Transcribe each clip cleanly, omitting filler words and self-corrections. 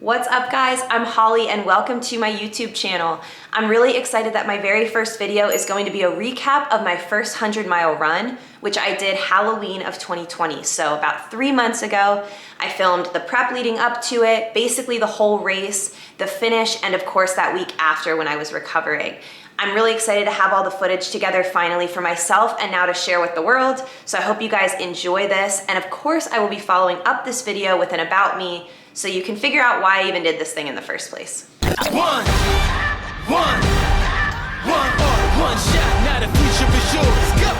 What's up guys, I'm Holly and welcome to my YouTube channel. I'm really excited that my very first video is going to be a recap of my first 100-mile run, which I did Halloween of 2020. So about 3 months ago, I filmed the prep leading up to it, basically the whole race, the finish, and of course that week after when I was recovering. I'm really excited to have all the footage together finally for myself and now to share with the world. So I hope you guys enjoy this. And of course I will be following up this video with an about me so you can figure out why I even did this thing in the first place. One shot, now the future is yours. Go!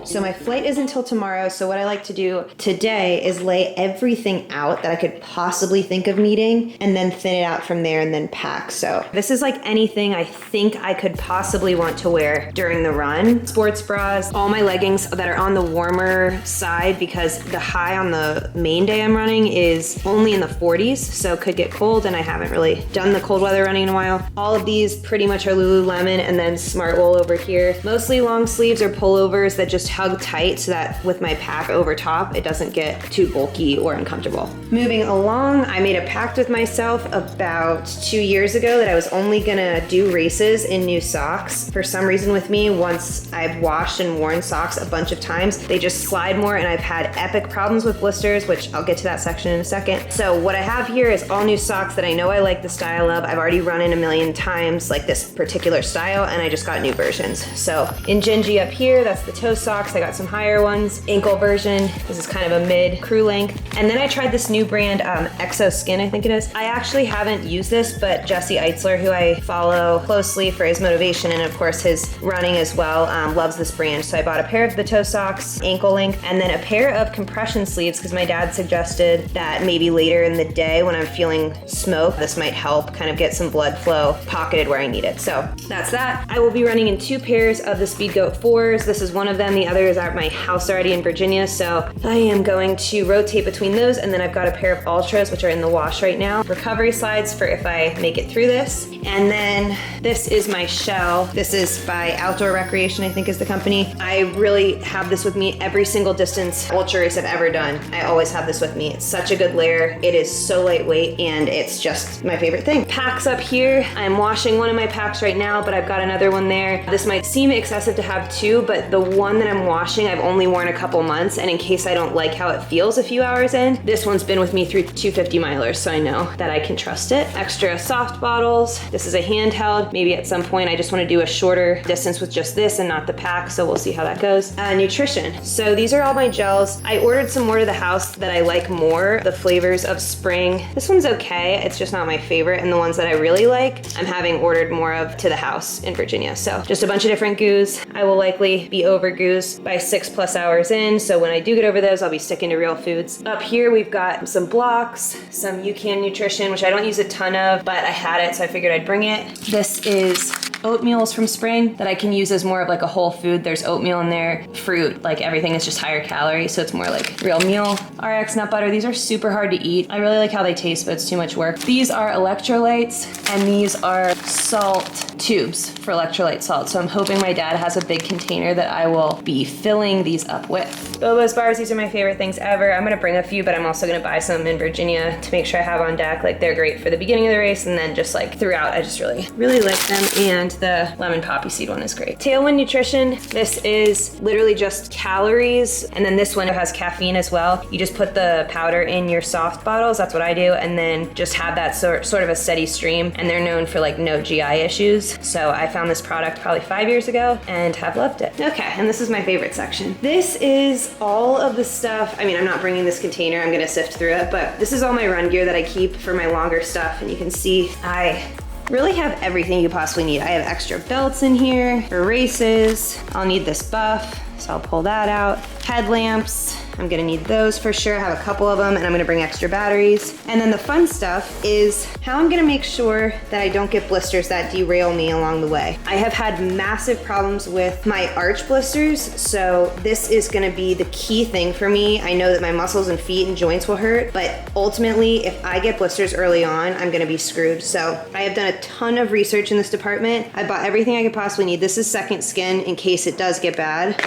So my flight is until tomorrow, so what I like to do today is lay everything out that I could possibly think of needing and then thin it out from there and then pack. So this is like anything I think I could possibly want to wear during the run. Sports bras, all my leggings that are on the warmer side because the high on the main day I'm running is only in the 40s, so it could get cold and I haven't really done the cold weather running in a while. All of these pretty much are Lululemon and then Smart Wool over here. Mostly long sleeves or pullovers that just hug tight so that with my pack over top, it doesn't get too bulky or uncomfortable. Moving along, I made a pact with myself about 2 years ago that I was only gonna do races in new socks. For some reason with me, once I've washed and worn socks a bunch of times, they just slide more and I've had epic problems with blisters, which I'll get to that section in a second. So what I have here is all new socks that I know I like the style of. I've already run in a million times like this particular style and I just got new versions. So in Gingy up here, that's the toe socks. I got some higher ones, ankle version. This is kind of a mid crew length. And then I tried this new brand, Exo Skin, I think it is. I actually haven't used this, but Jesse Eitzler, who I follow closely for his motivation and of course his running as well, loves this brand. So I bought a pair of the toe socks, ankle length, and then a pair of compression sleeves because my dad suggested that maybe later in the day when I'm feeling smoke, this might help kind of get some blood flow pocketed where I need it. So that's that. I will be running in 2 pairs of the Speedgoat 4s. This is one of them. The other is at my house already in Virginia, so I am going to rotate between those, and then I've got a pair of Ultras which are in the wash right now. Recovery slides for if I make it through this. And then this is my shell. This is by Outdoor Recreation, I think is the company. I really have this with me every single distance ultra race I've ever done. I always have this with me. It's such a good layer. It is so lightweight and it's just my favorite thing. Packs up here. I'm washing one of my packs right now, but I've got another one there. This might seem excessive to have 2, but the one that I'm washing I've only worn a couple months, and in case I don't like how it feels a few hours in, this one's been with me through 250 milers, so I know that I can trust it. Extra soft bottles. This is a handheld. Maybe at some point I just want to do a shorter distance with just this and not the pack, so we'll see how that goes. Nutrition. So these are all my gels. I ordered some more to the house that I like more, the flavors of spring. This one's okay, it's just not my favorite, and the ones that I really like, I'm having ordered more of to the house in Virginia. So just a bunch of different goos. I will likely be over goos by 6+ hours in, so when I do get over those, I'll be sticking to real foods. Up here we've got some blocks, some UCAN nutrition, which I don't use a ton of, but I had it, so I figured I'd bring it. This is oatmeals from spring that I can use as more of like a whole food. There's oatmeal in there, fruit, like everything is just higher calorie, so it's more like real meal. RX nut butter, these are super hard to eat. I really like how they taste, but it's too much work. These are electrolytes, and these are salt tubes for electrolyte salt. So I'm hoping my dad has a big container that I will be filling these up with. Bobo's bars, these are my favorite things ever. I'm gonna bring a few, but I'm also gonna buy some in Virginia to make sure I have on deck. Like they're great for the beginning of the race, and then just like throughout, I just really like them. And the lemon poppy seed one is great. Tailwind Nutrition, this is literally just calories, and then this one has caffeine as well. You just put the powder in your soft bottles, that's what I do, and then just have that sort of a steady stream, and they're known for like no GI issues. So I found this product probably 5 years ago and have loved it. Okay, and this is my favorite section. This is all of the stuff, I mean, I'm not bringing this container, I'm gonna sift through it, but this is all my run gear that I keep for my longer stuff, and you can see I really have everything you possibly need. I have extra belts in here for races. I'll need this buff, so I'll pull that out. Headlamps, I'm gonna need those for sure. I have a couple of them, and I'm gonna bring extra batteries. And then the fun stuff is how I'm gonna make sure that I don't get blisters that derail me along the way. I have had massive problems with my arch blisters, so this is gonna be the key thing for me. I know that my muscles and feet and joints will hurt, but ultimately, if I get blisters early on, I'm gonna be screwed. So I have done a ton of research in this department. I bought everything I could possibly need. This is second skin in case it does get bad.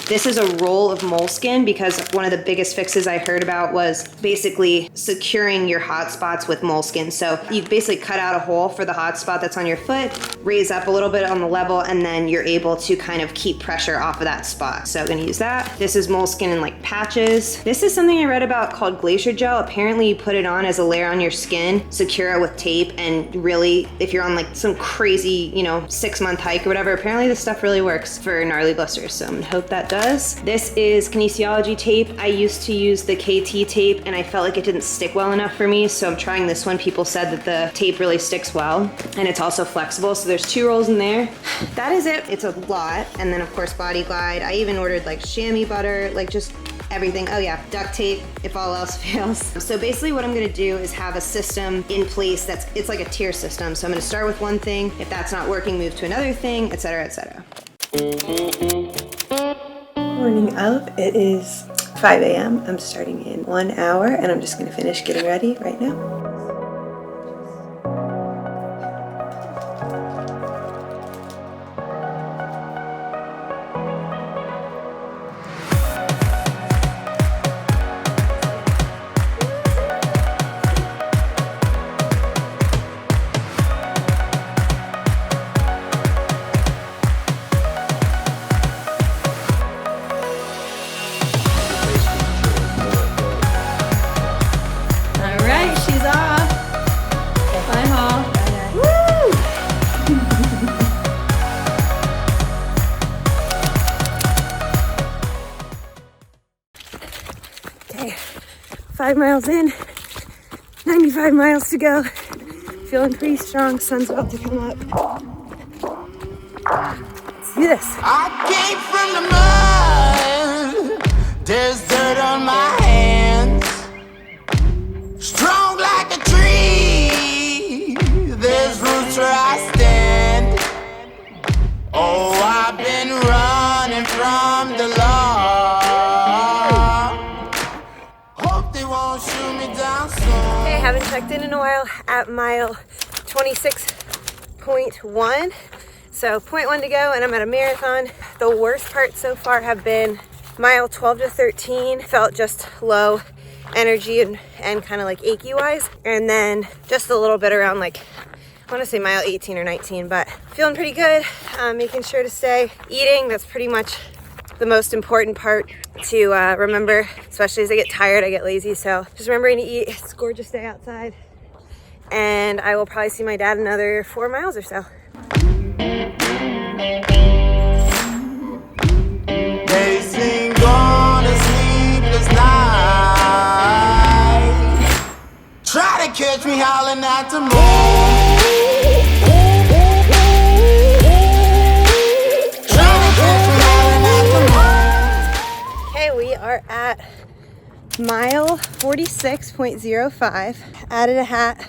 This is a roll of moleskin because one of the biggest fixes I heard about was basically securing your hot spots with moleskin. So you basically cut out a hole for the hot spot that's on your foot, raise up a little bit on the level, and then you're able to kind of keep pressure off of that spot. So I'm gonna use that. This is moleskin in like patches. This is something I read about called glacier gel. Apparently you put it on as a layer on your skin, secure it with tape, and really, if you're on like some crazy, 6-month hike or whatever, apparently this stuff really works for gnarly blisters. So I'm gonna hope that does. This is kinesiology tape. I used to use the KT tape and I felt like it didn't stick well enough for me, so I'm trying this one. People said that the tape really sticks well and it's also flexible, so there's 2 rolls in there. That is it. It's a lot. And then of course Body Glide. I even ordered like chamois butter, like just everything. Oh yeah, duct tape if all else fails. So basically what I'm gonna do is have a system in place it's like a tier system. So I'm gonna start with one thing. If that's not working, move to another thing, etc., etc. Morning of, it is 5 a.m. I'm starting in 1 hour and I'm just gonna finish getting ready right now. Okay, 5 miles in, 95 miles to go. Feeling pretty strong, sun's about to come up. Let's do this. I came from the mud. There's dirt on my hands. Strong like a tree. There's roots where I stand. Oh, I've been running from the law. Hope they won't shoot me down soon. Hey, haven't checked in a while at mile 26.1. So 0.1 to go and I'm at a marathon. The worst parts so far have been mile 12 to 13. Felt just low energy and kind of like achy wise. And then just a little bit around like, I want to say mile 18 or 19, but feeling pretty good. Making sure to stay eating. That's pretty much the most important part to remember, especially as I get tired, I get lazy. So just remembering to eat. It's a gorgeous day outside. And I will probably see my dad another 4 miles or so. They sing on a sleepless night. Try to catch me howling at the moon. Try to catch me howling at the moon. Okay, we are at mile 46.05. Added a hat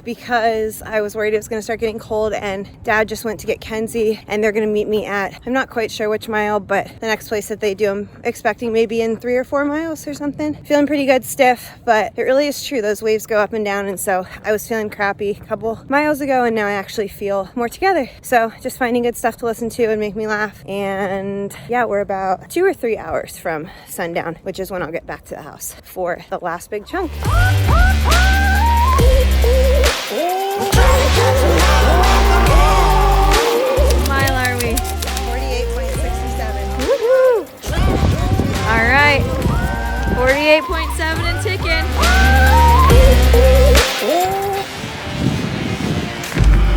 because I was worried it was going to start getting cold, and Dad just went to get Kenzie and they're going to meet me at, I'm not quite sure which mile, but the next place that they do, I'm expecting maybe in 3 or 4 miles or something. Feeling pretty good, stiff, but it really is true. Those waves go up and down, and so I was feeling crappy a couple miles ago and now I actually feel more together. So just finding good stuff to listen to and make me laugh. And yeah, we're about 2 or 3 hours from sundown, which is when I'll get back to the house for the last big chunk. Mile are we? 48.67. Woohoo! All right, 48.7 and ticking.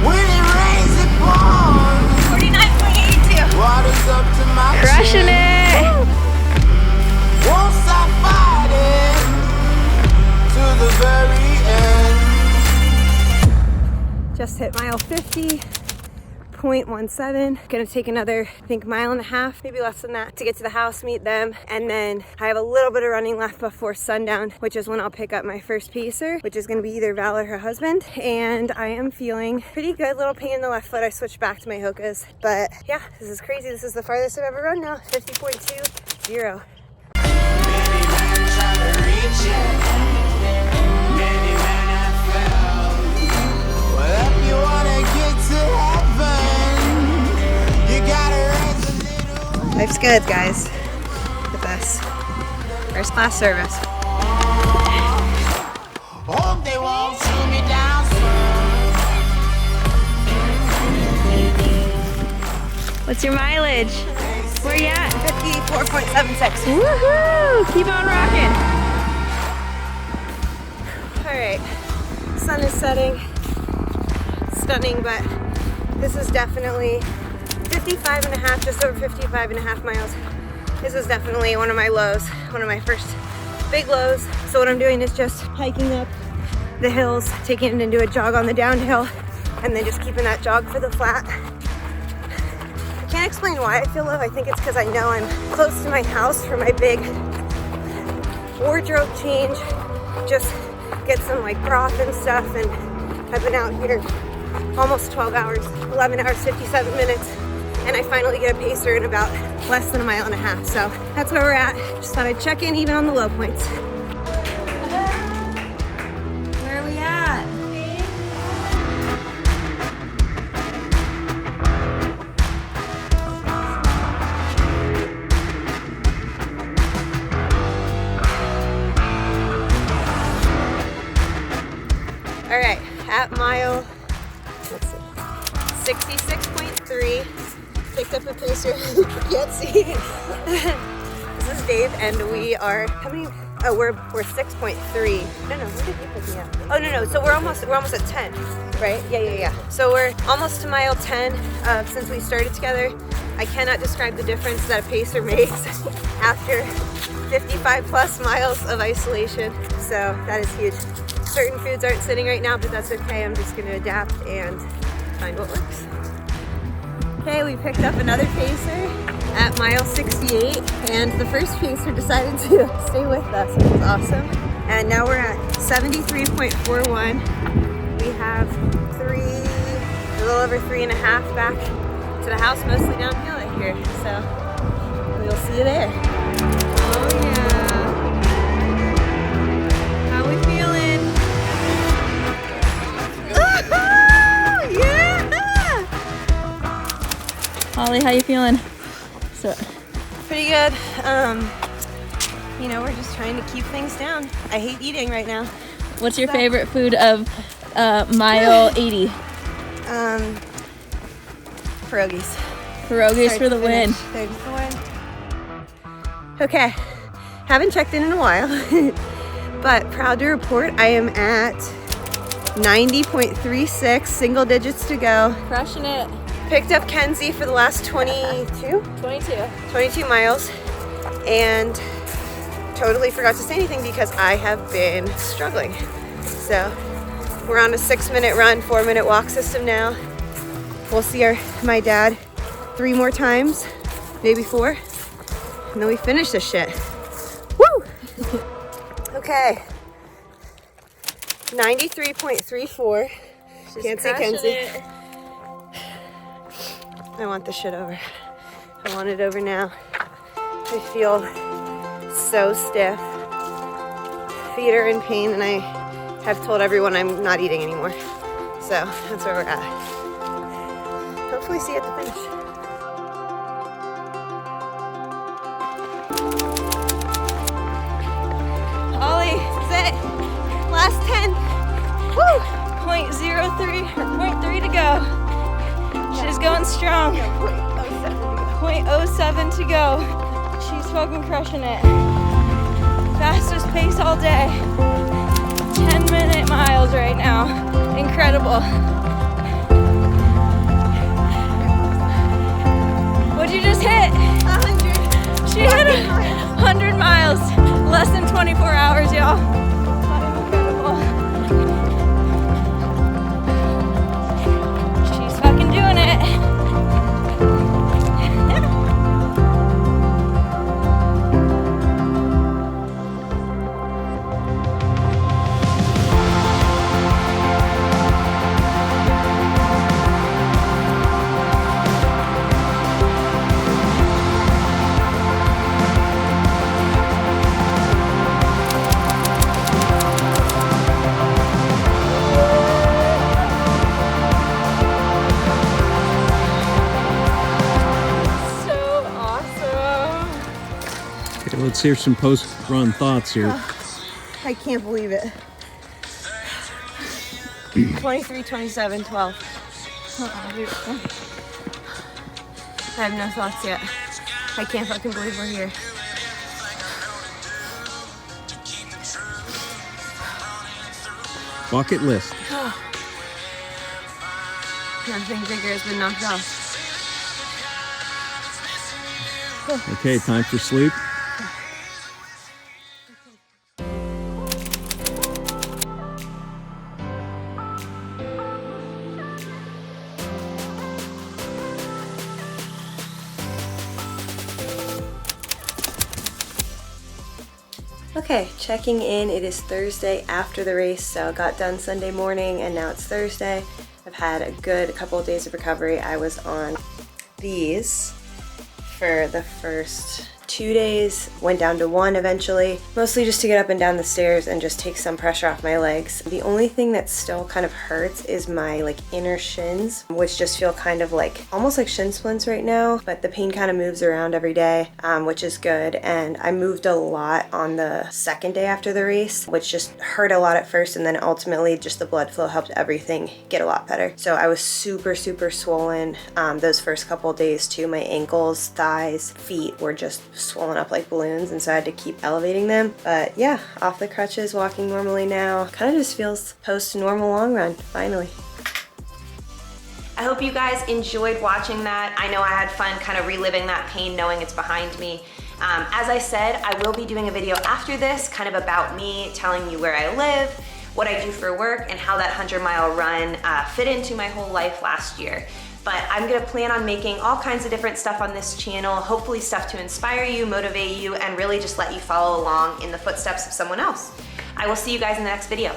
When it rains, it pours. 49.82. Water's up to my Crushing chin. it. Won't stop fighting to the very end. Just hit mile 50.17. Gonna take another, I think, mile and a half, maybe less than that, to get to the house, meet them. And then I have a little bit of running left before sundown, which is when I'll pick up my first pacer, which is gonna be either Val or her husband. And I am feeling pretty good. Little pain in the left foot. I switched back to my Hokas. But yeah, this is crazy. This is the farthest I've ever run now, 50.20. Many men try to reach it. Many men have failed. Well, if you wanna get to heaven, you gotta raise a little. Life's good, guys. Last service. Hope they won't shoot me down soon. What's your mileage? Where you at? 54.76. Woohoo! Keep on rocking. All right, sun is setting. Stunning, but this is definitely 55 and a half, just over 55 and a half miles. This is definitely one of my lows, one of my first big lows. So what I'm doing is just hiking up the hills, taking it into a jog on the downhill, and then just keeping that jog for the flat. I can't explain why I feel low. I think it's because I know I'm close to my house for my big wardrobe change. Just get some like broth and stuff, and I've been out here almost 12 hours, 11 hours, 57 minutes, and I finally get a pacer in about less than a mile and a half. So that's where we're at. Just thought I'd check in even on the low points. Where are we at? All right, at mile, let's see, 66.3, picked up a pacer, can't see. This is Dave, and we are, how many, oh, we're 6.3. No, where did you pick me up? Oh, no, so we're almost at 10, right? Yeah. So we're almost to mile 10 since we started together. I cannot describe the difference that a pacer makes after 55 plus miles of isolation, so that is huge. Certain foods aren't sitting right now, but that's okay. I'm just gonna adapt and find what works. Okay, we picked up another pacer at mile 68, and the first pacer decided to stay with us, which was awesome. And now we're at 73.41. We have a little over 3.5 back to the house, mostly downhill right here. So we'll see you there. Oh yeah. How we feeling? Holly, how you feeling? So, Pretty good. We're just trying to keep things down. I hate eating right now. what's your favorite food of mile 80? Pierogies. Pierogies for the win. There's the win. Okay, haven't checked in a while, but proud to report I am at 90.36, single digits to go. Crushing it. Picked up Kenzie for the last 22 miles, and totally forgot to say anything because I have been struggling. So we're on a 6-minute run, 4-minute walk system now. We'll see my dad 3 more times, maybe 4, and then we finish this shit. Woo! Okay. 93.34. Can't see Kenzie. I want this shit over. I want it over now. I feel so stiff. Feet are in pain, and I have told everyone I'm not eating anymore. So that's where we're at. Hopefully see you at the finish. Ollie, this is it. Last 10. Woo! 0.03 to go. She's going strong. 0.07 to go. She's fucking crushing it. Fastest pace all day. 10-minute miles right now. Incredible. What'd you just hit? 100. She hit 100 miles. Less than 24 hours, y'all. Incredible. She's fucking doing it. Let's hear some post-run thoughts here. I can't believe it. 23, 27, 12. I have no thoughts yet. I can't fucking believe we're here. Bucket list. Nothing bigger has been knocked off. Okay, time for sleep. Okay, checking in. It is Thursday after the race, so got done Sunday morning and now it's Thursday. I've had a good couple of days of recovery. I was on these for the first 2 days, went down to 1 eventually, mostly just to get up and down the stairs and just take some pressure off my legs. The only thing that still kind of hurts is my like inner shins, which just feel kind of like almost like shin splints right now, but the pain kind of moves around every day, which is good. And I moved a lot on the second day after the race, which just hurt a lot at first, and then ultimately just the blood flow helped everything get a lot better. So I was super swollen those first couple of days too. My ankles, thighs, feet were just swollen up like balloons, and so I had to keep elevating them. But yeah, off the crutches, walking normally now. Kind of just feels post-normal long run, finally. I hope you guys enjoyed watching that. I know I had fun kind of reliving that pain knowing it's behind me. As I said, I will be doing a video after this kind of about me, telling you where I live, what I do for work, and how that 100-mile run fit into my whole life last year. But I'm gonna plan on making all kinds of different stuff on this channel, hopefully stuff to inspire you, motivate you, and really just let you follow along in the footsteps of someone else. I will see you guys in the next video.